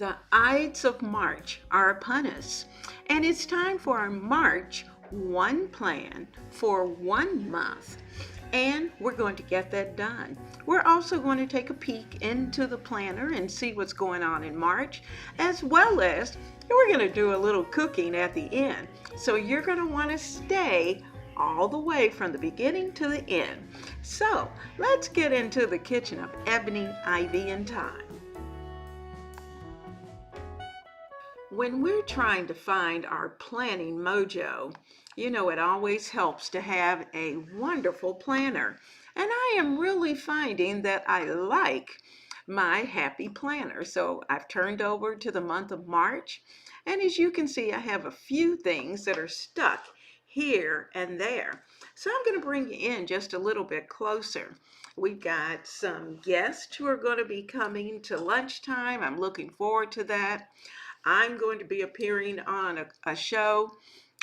The Ides of March are upon us, and it's time for our March one plan for 1 month. And we're going to get that done. We're also going to take a peek into the planner and see what's going on in March, as well as we're going to do a little cooking at the end. So you're going to want to stay all the way from the beginning to the end. So let's get into the kitchen of Ebony Ivy Thyme. When we're trying to find our planning mojo, it always helps to have a wonderful planner. And I am really finding that I like my happy planner. So I've turned over to the month of March. And as you can see, I have a few things that are stuck here and there. So I'm going to bring you in just a little bit closer. We've got some guests who are going to be coming to lunchtime. I'm looking forward to that. I'm going to be appearing on a show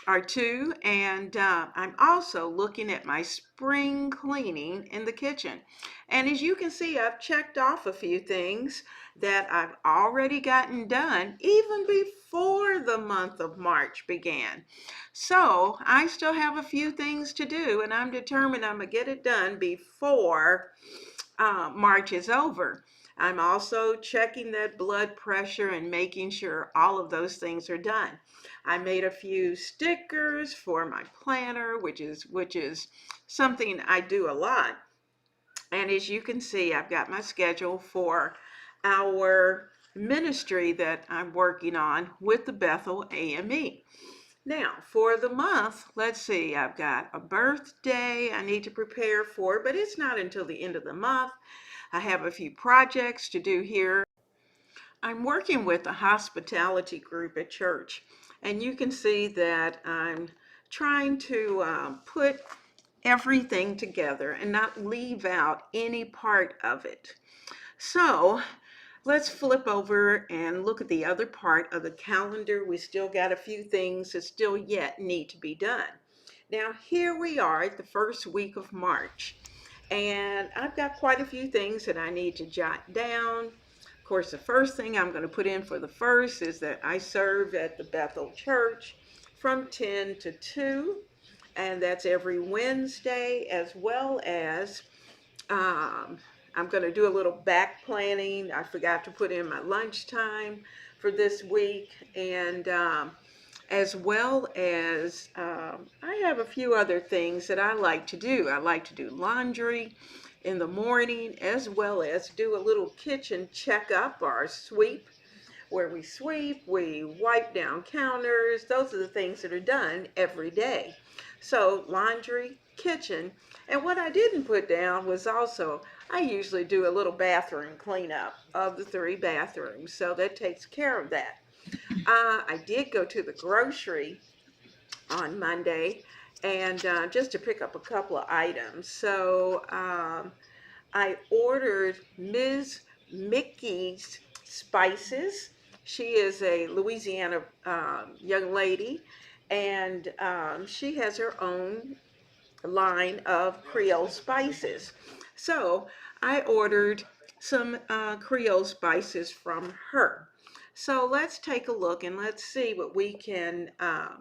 or two, and I'm also looking at my spring cleaning in the kitchen. And as you can see, I've checked off a few things that I've already gotten done even before the month of March began. So I still have a few things to do, and I'm determined I'm going to get it done before March is over. I'm also checking that blood pressure and making sure all of those things are done. I made a few stickers for my planner, which is something I do a lot. And as you can see, I've got my schedule for our ministry that I'm working on with the Bethel AME. Now, for the month, let's see, I've got a birthday I need to prepare for, but it's not until the end of the month. I have a few projects to do here. I'm working with a hospitality group at church, and you can see that I'm trying to put everything together and not leave out any part of it. So let's flip over and look at the other part of the calendar. We still got a few things that still yet need to be done. Now here we are at the first week of March. And I've got quite a few things that I need to jot down. Of course, the first thing I'm going to put in for the first is that I serve at the Bethel Church from 10 to 2. And that's every Wednesday, as well as I'm going to do a little back planning. I forgot to put in my lunchtime for this week. And as well as I have a few other things that I like to do. I like to do laundry in the morning, as well as do a little kitchen checkup or sweep, where we sweep, we wipe down counters. Those are the things that are done every day. So laundry, kitchen, and what I didn't put down was also I usually do a little bathroom cleanup of the 3 bathrooms, so that takes care of that. I did go to the grocery on Monday and just to pick up a couple of items. So I ordered Ms. Mickey's spices. She is a Louisiana young lady, and she has her own line of Creole spices. So I ordered some Creole spices from her. So let's take a look and let's see what we can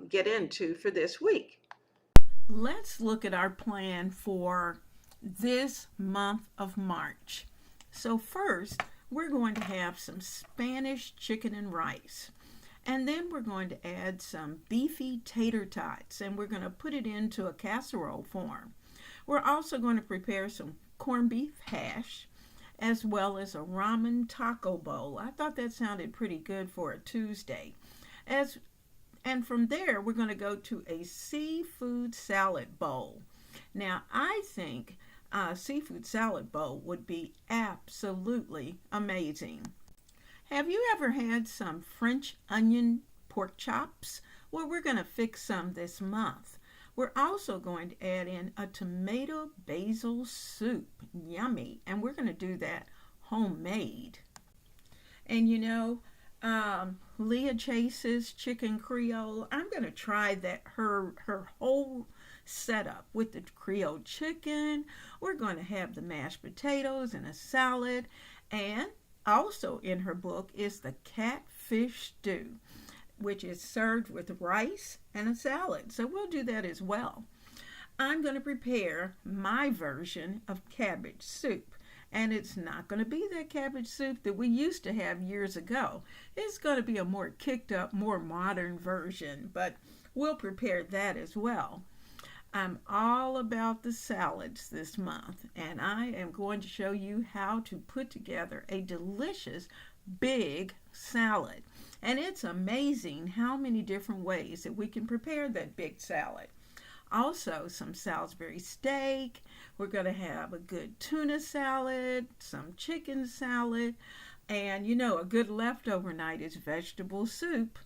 get into for this week. Let's look at our plan for this month of March. So first, we're going to have some Spanish chicken and rice. And then we're going to add some beefy tater tots, and we're going to put it into a casserole form. We're also going to prepare some corned beef hash, as well as a ramen taco bowl. I thought that sounded pretty good for a Tuesday. And from there, we're going to go to a seafood salad bowl. Now, I think a seafood salad bowl would be absolutely amazing. Have you ever had some French onion pork chops? Well, we're going to fix some this month. We're also going to add in a tomato basil soup. Yummy. And we're going to do that homemade. And Leah Chase's chicken Creole, I'm going to try that her whole setup with the Creole chicken. We're going to have the mashed potatoes and a salad and Also in her book is the Catfish stew, which is served with rice and a salad. So we'll do that as well. I'm going to prepare my version of cabbage soup. And it's not going to be that cabbage soup that we used to have years ago. It's going to be a more kicked up, more modern version, but we'll prepare that as well. I'm all about the salads this month, and I am going to show you how to put together a delicious big salad. And it's amazing how many different ways that we can prepare that big salad. Also, some Salisbury steak. We're going to have a good tuna salad, some chicken salad, and a good leftover night is vegetable soup,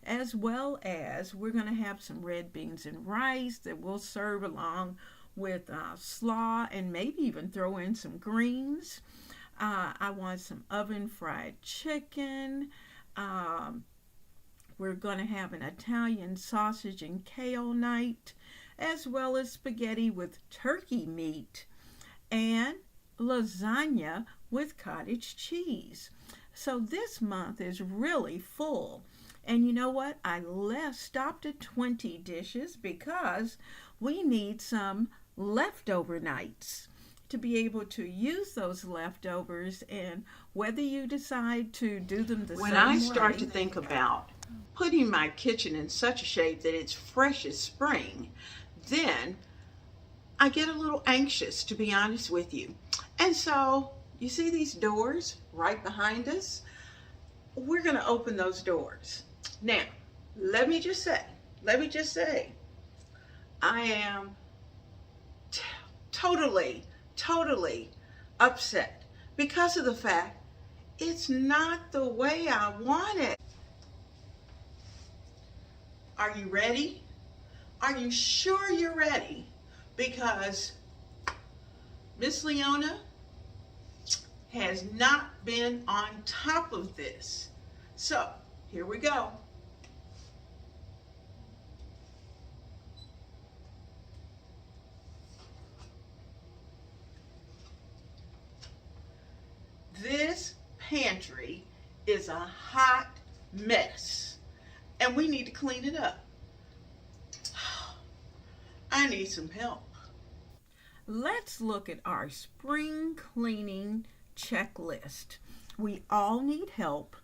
as well as we're going to have some red beans and rice that we'll serve along with slaw and maybe even throw in some greens. I want some oven fried chicken. We're going to have an Italian sausage and kale night, as well as spaghetti with turkey meat and lasagna with cottage cheese. So this month is really full. And you know what? I stopped at 20 dishes because we need some leftover nights to be able to use those leftovers, and whether you decide to do them the same way. When I start to think about putting my kitchen in such a shape that it's fresh as spring, then I get a little anxious, to be honest with you. And so, you see these doors right behind us? We're going to open those doors. Now, let me just say, I am totally upset because of the fact it's not the way I want it. Are you ready? Are you sure you're ready? Because Miss Leona has not been on top of this. So, here we go. This pantry is a hot mess, and we need to clean it up. I need some help. Let's look at our spring cleaning checklist. We all need help,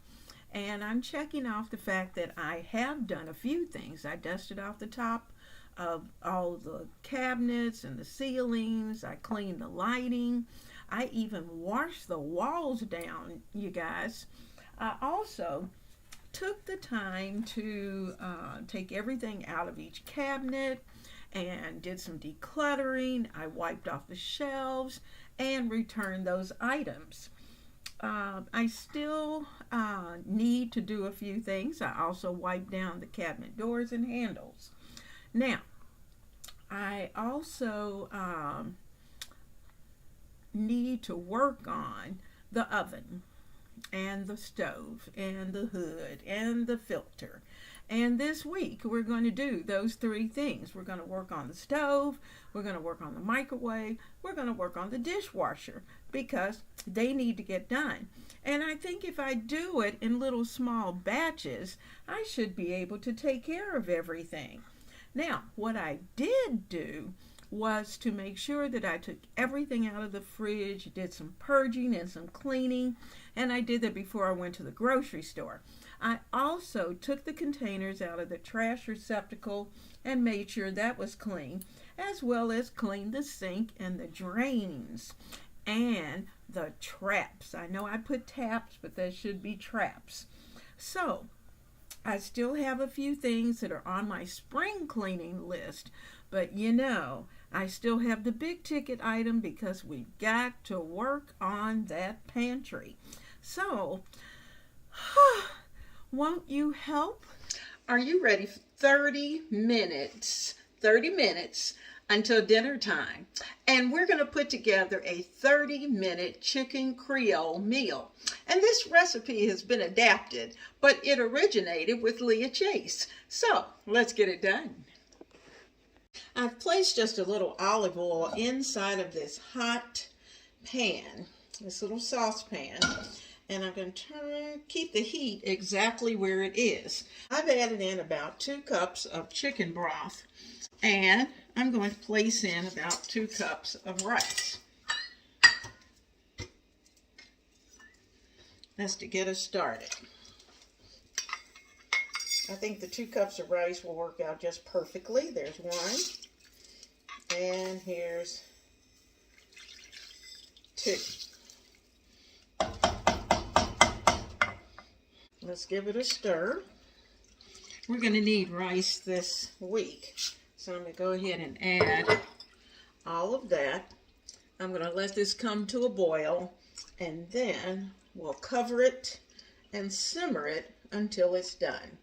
and I'm checking off the fact that I have done a few things. I dusted off the top of all the cabinets and the ceilings. I cleaned the lighting. I even washed the walls down, you guys. I also took the time to take everything out of each cabinet and did some decluttering. I wiped off the shelves and returned those items. I still need to do a few things. I also wiped down the cabinet doors and handles. Now, I also need to work on the oven and the stove and the hood and the filter. And this week we're going to do those three things. We're going to work on the stove, we're going to work on the microwave, we're going to work on the dishwasher, because they need to get done. And I think if I do it in little small batches, I should be able to take care of everything. Now, what I did do was to make sure that I took everything out of the fridge, did some purging and some cleaning, and I did that before I went to the grocery store. I also took the containers out of the trash receptacle and made sure that was clean, as well as cleaned the sink and the drains and the traps. I know I put taps, but that should be traps. So, I still have a few things that are on my spring cleaning list, but I still have the big ticket item because we've got to work on that pantry. So, won't you help? Are you ready for 30 minutes? 30 minutes until dinner time. And we're going to put together a 30-minute chicken Creole meal. And this recipe has been adapted, but it originated with Leah Chase. So, let's get it done. I've placed just a little olive oil inside of this hot pan, this little saucepan, And I'm going to keep the heat exactly where it is. I've added in about 2 cups of chicken broth, and I'm going to place in about 2 cups of rice. That's to get us started. I think the 2 cups of rice will work out just perfectly. There's 1. And here's 2. Let's give it a stir. We're going to need rice this week, so I'm going to go ahead and add all of that. I'm going to let this come to a boil, and then we'll cover it and simmer it until it's done.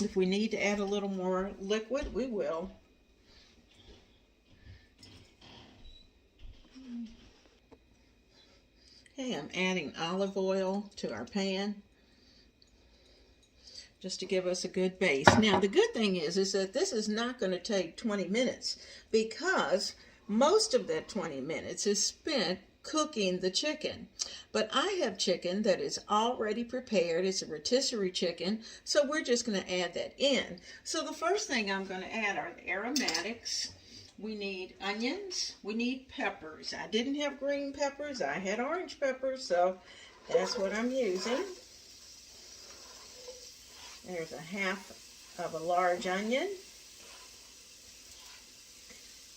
If we need to add a little more liquid, we will. Okay, I'm adding olive oil to our pan just to give us a good base. Now, the good thing is that this is not going to take 20 minutes because most of that 20 minutes is spent cooking the chicken. But I have chicken that is already prepared. It's a rotisserie chicken, so we're just going to add that in. So the first thing I'm going to add are the aromatics. We need onions, we need peppers. I didn't have green peppers, I had orange peppers, so that's what I'm using. There's 1/2 of a large onion.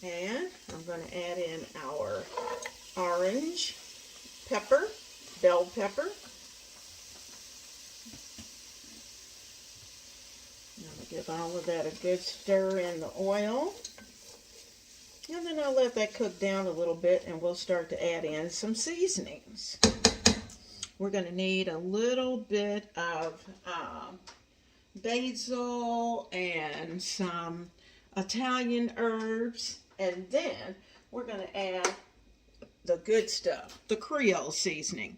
And I'm going to add in our orange pepper, bell pepper. I'm going to give all of that a good stir in the oil. And then I'll let that cook down a little bit, and we'll start to add in some seasonings. We're going to need a little bit of basil and some Italian herbs, and then we're going to add the good stuff, the Creole seasoning.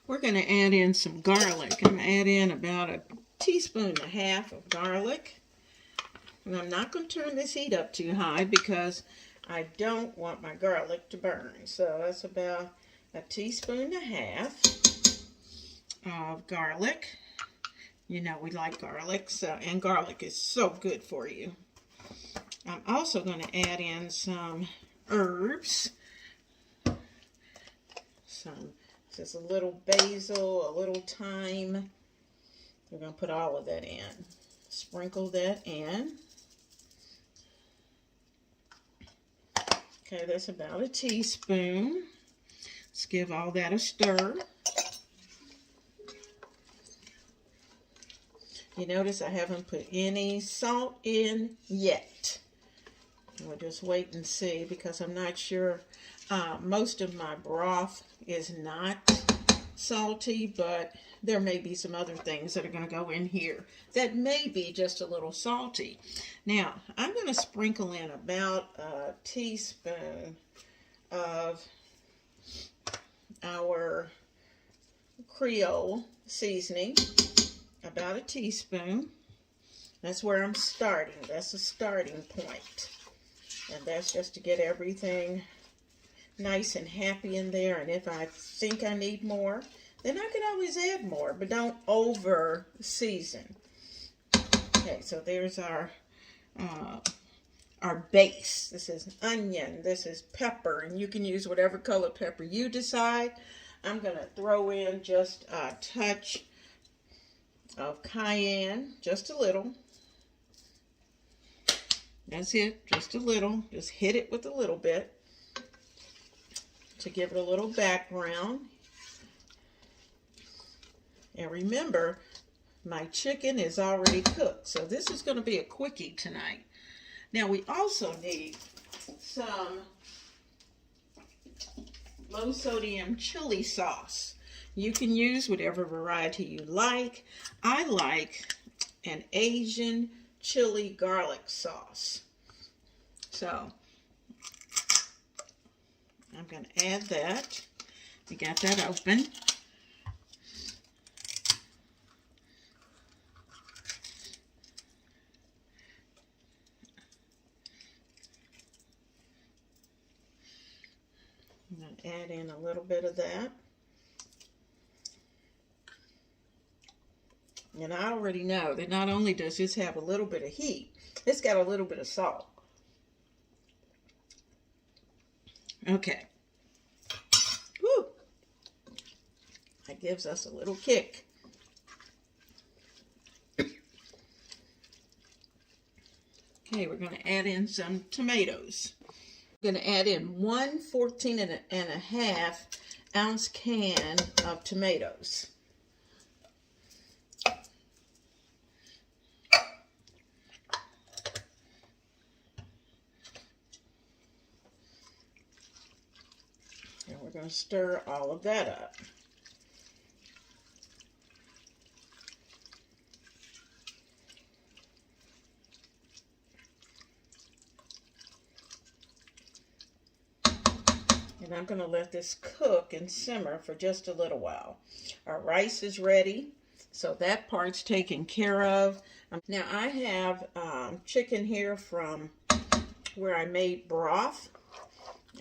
We're going to add in some garlic. I'm going to add in about 1.5 teaspoons of garlic. And I'm not going to turn this heat up too high because I don't want my garlic to burn. So that's about 1.5 teaspoons of garlic. You know we like garlic, and garlic is so good for you. I'm also going to add in some herbs. Just a little basil, a little thyme. We're going to put all of that in. Sprinkle that in. Okay, that's about 1 teaspoon. Let's give all that a stir. You notice I haven't put any salt in yet. We'll just wait and see because I'm not sure. Most of my broth is not salty, but there may be some other things that are going to go in here that may be just a little salty. Now, I'm going to sprinkle in about 1 teaspoon of our Creole seasoning, about 1 teaspoon. That's where I'm starting. That's the starting point. And that's just to get everything nice and happy in there. And if I think I need more, then I can always add more, but don't over season. Okay, so there's our base. This is onion, this is pepper, and you can use whatever color pepper you decide. I'm going to throw in just a touch of cayenne, just a little. That's it, just a little. Just hit it with a little bit to give it a little background. And remember, my chicken is already cooked, so this is going to be a quickie tonight. Now we also need some low sodium chili sauce. You can use whatever variety you like. I like an Asian chili garlic sauce. So I'm going to add that. We got that open. I'm going to add in a little bit of that. And I already know that not only does this have a little bit of heat, it's got a little bit of salt. Okay. Woo! That gives us a little kick. Okay, we're going to add in some tomatoes. I'm going to add in 1 14.5 ounce can of tomatoes. And we're going to stir all of that up. And I'm going to let this cook and simmer for just a little while. Our rice is ready, so that part's taken care of. Now I have chicken here from where I made broth.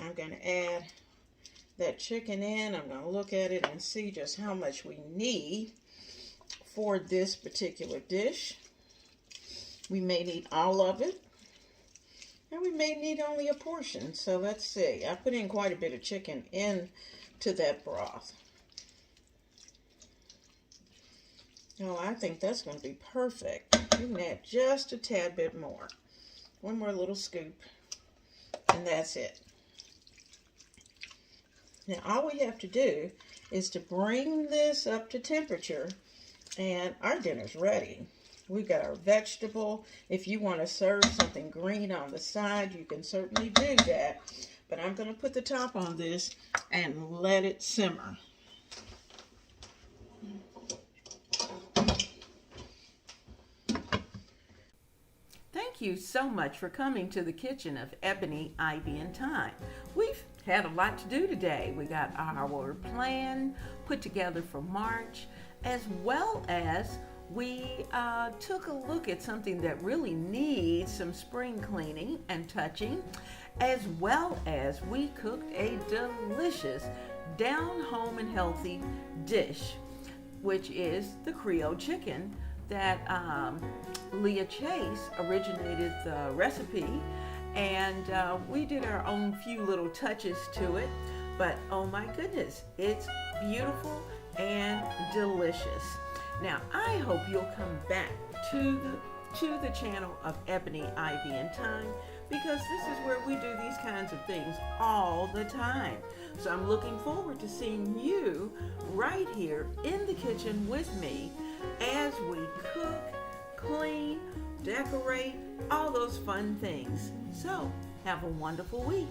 I'm going to add that chicken in. I'm going to look at it and see just how much we need for this particular dish. We may need all of it, and we may need only a portion. So let's see. I put in quite a bit of chicken into that broth. Oh, I think that's going to be perfect. You can add just a tad bit more. One more little scoop, and that's it. Now, all we have to do is to bring this up to temperature, and our dinner's ready. We've got our vegetable. If you want to serve something green on the side, you can certainly do that. But I'm going to put the top on this and let it simmer. Thank you so much for coming to the kitchen of Ebony, Ivy, and Thyme. We've had a lot to do today. We got our plan put together for March, as well as we took a look at something that really needs some spring cleaning and touching, as well as we cooked a delicious, down-home and healthy dish, which is the Creole chicken that Leah Chase originated the recipe, and we did our own few little touches to it, but oh my goodness, it's beautiful and delicious. Now, I hope you'll come back to the channel of Ebony, Ivy, and Thyme, because this is where we do these kinds of things all the time. So I'm looking forward to seeing you right here in the kitchen with me as we cook, clean, decorate, all those fun things. So, have a wonderful week.